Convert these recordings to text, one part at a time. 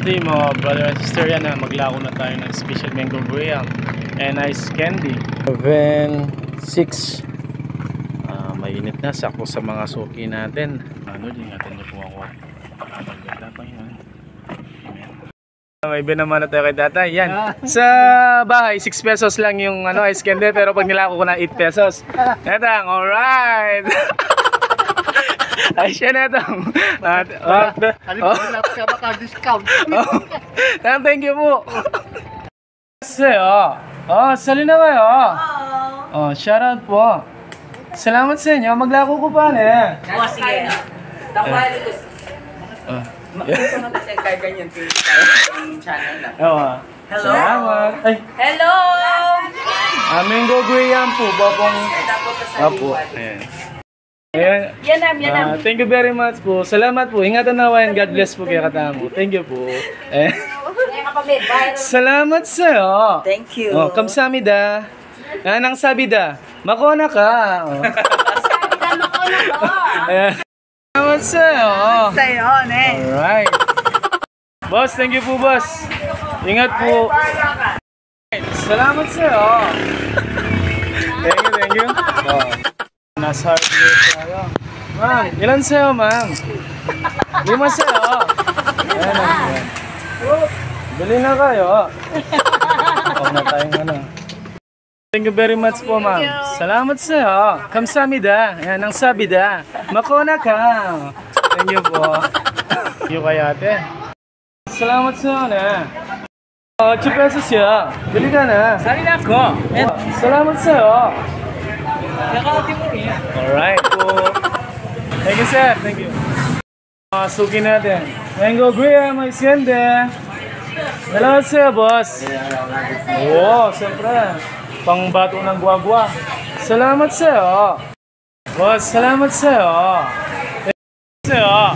day mga brother and sister, yan na maglako na tayo ng special mango graham and ice candy. 7:06. Mainit na, sakto sa mga suki natin. Ingatan niyo po ako. Maganda pa yun. May naman na tayo kay tatay. Yan. Sa bahay, 6 pesos lang yung ice candy, pero pag nilako ko na 8 pesos. Netang, alright! Ay siya na ito. Discount. Thank you po. Sali na kayo. Shoutout po. Salamat sa inyo. Maglako ko pa na. Sige. Takwali ko. Hello. Salamat. Ay. Hello. Mango graham po. Babong. Apo. Ayan. Ayan. Thank you very much po. Salamat po. Ingatan na wayan. God bless po kay Katamo. Thank you po. Salamat sa'yo. Thank you. Kamsamida. Nang sabida. Makona ka. Sabida, makona ka. Salamat sa'yo. Sa'yo, ne. Alright. Boss, thank you po, boss. Ingat po. Salamat sa'yo. Thank you. Nasa hardware tayo. Ma'am, ilan sa'yo, ma'am? 5 sa'yo. Ayan. Bili na kayo. Huwag na tayong Thank you very much po, ma'am. Salamat sa'yo. Kamsamida. Ayan, ang sabida. Makona ka. Thank you po. Thank you kay ate. Salamat sa'yo na. 8 pesos siya. Bili ka na. Sali na ako. Salamat sa'yo. Alright po. Thank you, sir. Thank you. Suki natin. Mango graham, ice candy. Salamat sa'yo, boss. Siyempre. Pangbato ng guagua. Salamat sa'yo. Boss, salamat sa'yo. Sa'yo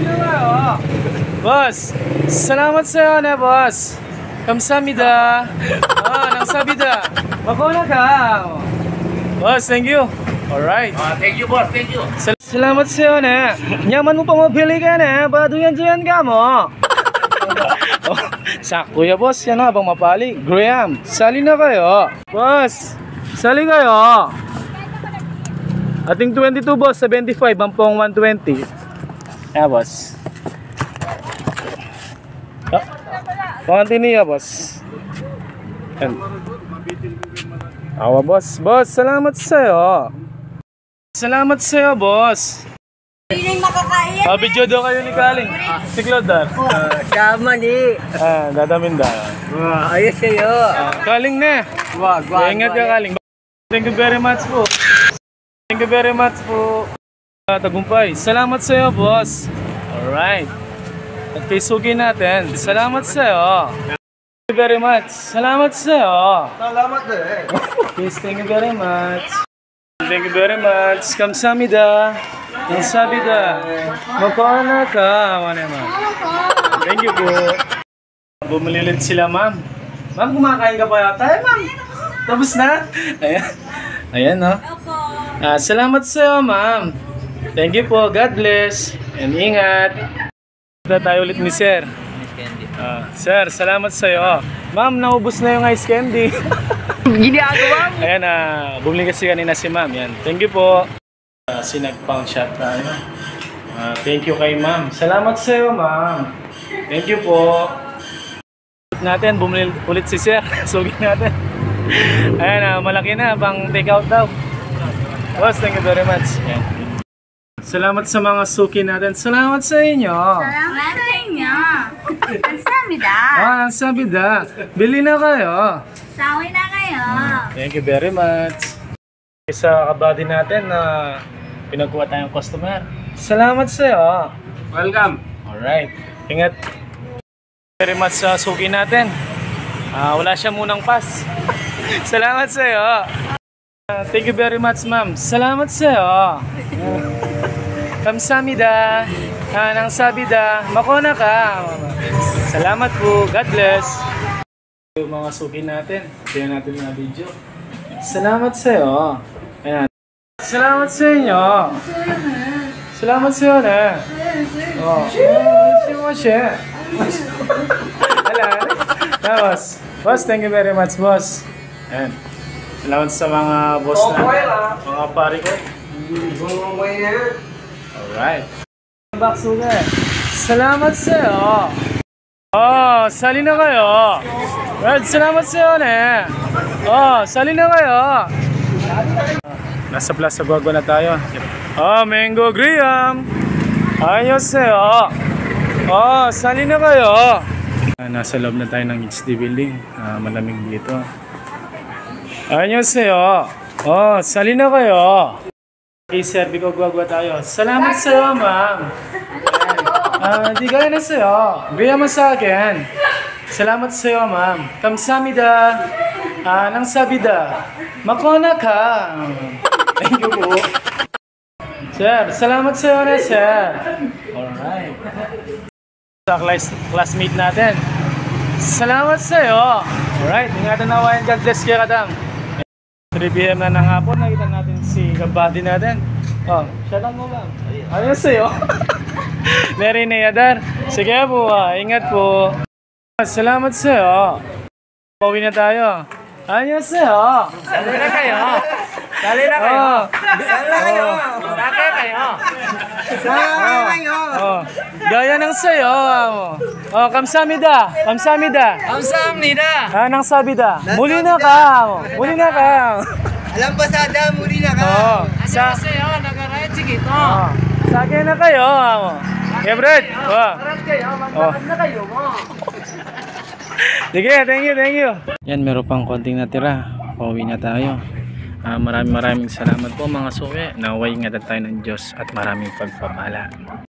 na kayo. Boss, salamat sa'yo na, boss. Kamsamida. Nang sabida. Makona ka. Boss, thank you. Alright. Thank you, boss. Thank you. Salamat sa'yo na. Nyaman mo pa mapili ka na. Baduyan-duyan ka mo. Sakto ya, boss. Yan habang mapali. Graham, sali na kayo. Boss, sali kayo. Ating 22, boss. 75. Ang pong 120. Boss. Panganti niya, boss. Yan. Boss. Boss, salamat sa'yo. Salamat sa'yo, boss. Hindi makakain. Video daw kayo ni Kaling. Si Claude. Sama ni. Dadamin daw. Ayos sa'yo. Kaling na. Ingat ka, Kaling. Thank you very much po. Thank you very much po. Tagumpay. Salamat sa'yo, boss. Alright. At kay Sugi natin. Salamat sa'yo. Thank you very much. Salamat sa'yo. Salamat din. Please, thank you very much. Thank you very much. Kamsamida. Ang sabida. Makona ka. Thank you po. Bumililit sila, ma'am. Ma'am, kumakain ka pa yata? Ma'am. Tapos na? Ayan, no? Salamat sa'yo, ma'am. Thank you po. God bless. And ingat. Kita tayo ulit ni Sir. Sir, salamat sa'yo. Ma'am, naubos na yung ice candy. Ginagawa mo. Ayan, bumili kasi kanina si ma'am. Yan. Thank you po. Sinagpang shot tayo. Thank you kay ma'am. Salamat sa'yo, ma'am. Thank you po. Natin, bumili ulit si Sir. Sugi natin. Ayan, malaki na. Pang take out daw. Boss, thank you very much. Ayan. Salamat sa mga suki natin. Salamat sa inyo. Salamat sa inyo. Ang sabida. Ang sabida. Bili na kayo. Sawi na kayo. Thank you very much. Sa kabady natin na pinagkuha tayong customer. Salamat sa'yo. Welcome. Alright. Ingat. Very much sa suki natin. Wala siya munang pass. Salamat sa'yo. Thank you very much, ma'am. Salamat sa'yo. Kamsamida. Nang sabida. Makona ka. Salamat po. God bless. Yung mga suki natin. Tingnan natin yung video. Salamat sa'yo. Ayan. Salamat sa inyo. Salamat sa'yo na. Salamat sa'yo. Wala. Tapos, boss, thank you very much, boss. Ayan. Salamat sa mga boss na, mga pari ko. Alright. Baksuga. Salamat sa'yo. Oh, sali na kayo. Well, salamat sa'yo, ne. Oh, sali na kayo. Nasa Plaza Guagua na tayo. Oh, Mango Graham. Ayos sa'yo. Oh, sali na kayo. Nasa loob na tayo ng HD building. Malamig dito. Ayos sa'yo. Oh, sali na kayo. Okay, sir, Bico Guagua tayo. Salamat sa'yo, ma'am. Di gaya na sa'yo. Gaya mo sa akin. Salamat sa'yo, ma'am. Kamsamida. Nang sabida. Makona ka. Thank you po. Sir, salamat sa'yo na, sir. Alright. Sa classmate natin. Salamat sa'yo. Alright, ingatan na wayan. God bless kayo, Kadam. 3 PM na ng hapon, nakita natin si kabady natin. Oh, shoutout mo ba? Ayos sa'yo. Larry Nayadar. Sige po, ingat po. Salamat sa'yo. Pauwi na tayo. Ayos sa'yo. Sali na kayo. Sali na kayo. Sali na kayo. Sali kayo. Sali kayo. Oh, gaya ng sa'yo. Oh, kamsamida. Kamsamida. Kamsahamnida. Nang sabida. Muli na ka. Muli na ka. Alam ba sada, muli na ka. Oh, sa sa'yo, nag-ride si Kito. oh, sa akin na kayo. Ebred. Oh. Parat kayo, magpapad na kayo mo. Sige, thank you, thank you. Yan, meron pang konting natira. Pauwi na tayo. Maraming salamat po mga suwi. Naway ingatan tayo ng Diyos at maraming pagpapala.